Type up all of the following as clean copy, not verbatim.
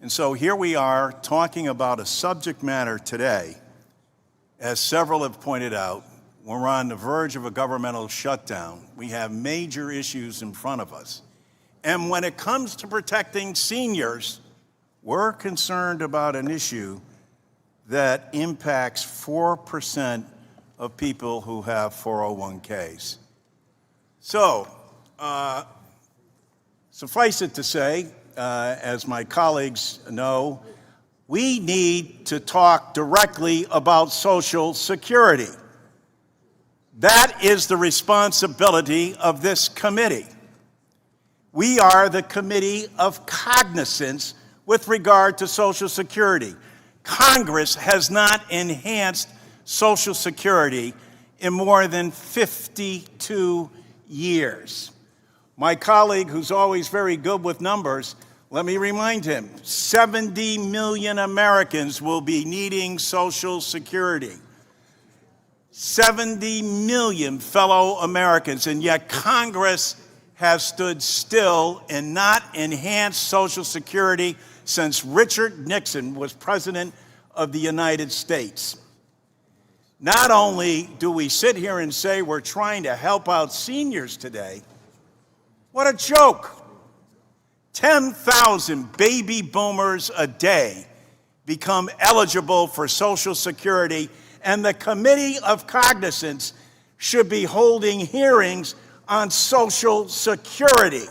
And so here we are talking about a subject matter today. As several have pointed out, we're on the verge of a governmental shutdown. We have major issues in front of us. And when it comes to protecting seniors, we're concerned about an issue that impacts 4% of people who have 401ks. So, suffice it to say, as my colleagues know, we need to talk directly about Social Security. That is the responsibility of this committee. We are the committee of cognizance with regard to Social Security. Congress has not enhanced Social Security in more than 52 years. My colleague, who's always very good with numbers, let me remind him, 70 million Americans will be needing Social Security. 70 million fellow Americans, and yet Congress has stood still and not enhanced Social Security since Richard Nixon was President of the United States. Not only do we sit here and say we're trying to help out seniors today, what a joke. 10,000 baby boomers a day become eligible for Social Security, and the Committee of Cognizance should be holding hearings on Social Security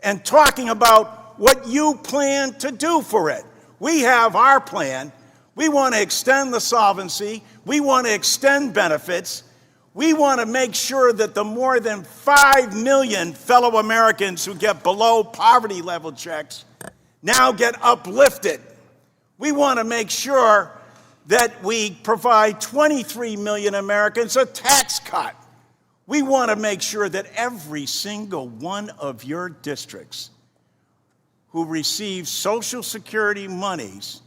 and talking about what you plan to do for it. We have our plan. We want to extend the solvency. We want to extend benefits. We want to make sure that the more than 5 million fellow Americans who get below poverty level checks now get uplifted. We want to make sure that we provide 23 million Americans a tax cut. We want to make sure that every single one of your districts who receive Social Security monies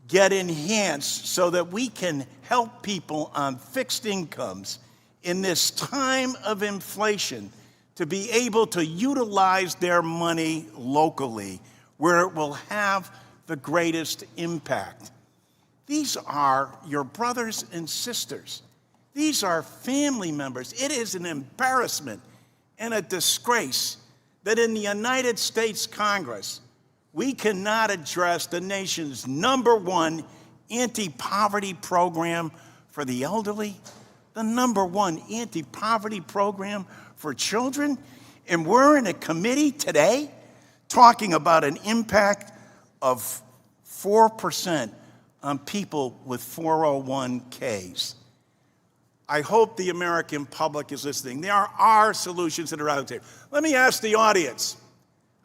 get enhanced so that we can help people on fixed incomes in this time of inflation to be able to utilize their money locally where it will have the greatest impact. These are your brothers and sisters. These are family members. It is an embarrassment and a disgrace that in the United States Congress, we cannot address the nation's #1 anti-poverty program for the elderly, the #1 anti-poverty program for children, and we're in a committee today talking about an impact of 4% on people with 401ks. I hope the American public is listening. There are solutions that are out there. Let me ask the audience,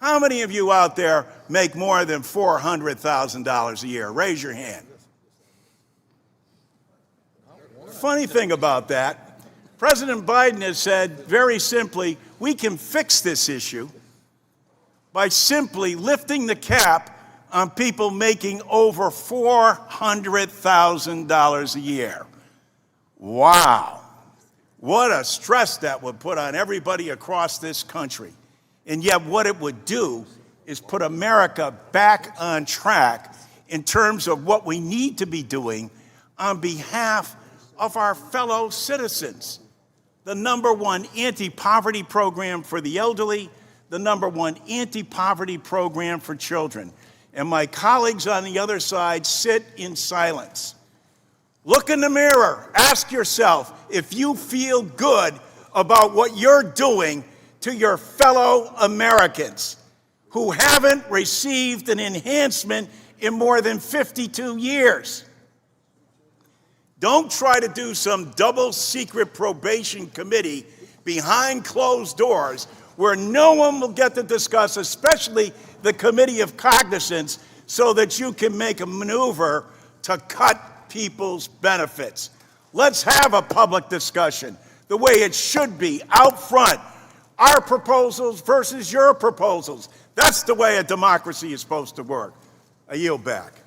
how many of you out there make more than $400,000 a year? Raise your hand. Funny thing about that, President Biden has said very simply, we can fix this issue by simply lifting the cap on people making over $400,000 a year. Wow. What a stress that would put on everybody across this country. And yet what it would do is put America back on track in terms of what we need to be doing on behalf of our fellow citizens. The #1 anti-poverty program for the elderly, the #1 anti-poverty program for children. And my colleagues on the other side sit in silence. Look in the mirror. Ask yourself if you feel good about what you're doing to your fellow Americans who haven't received an enhancement in more than 52 years. Don't try to do some double secret probation committee behind closed doors where no one will get to discuss, especially the Committee of Cognizance, so that you can make a maneuver to cut people's benefits. Let's have a public discussion the way it should be, out front. Our proposals versus your proposals. That's the way a democracy is supposed to work. I yield back.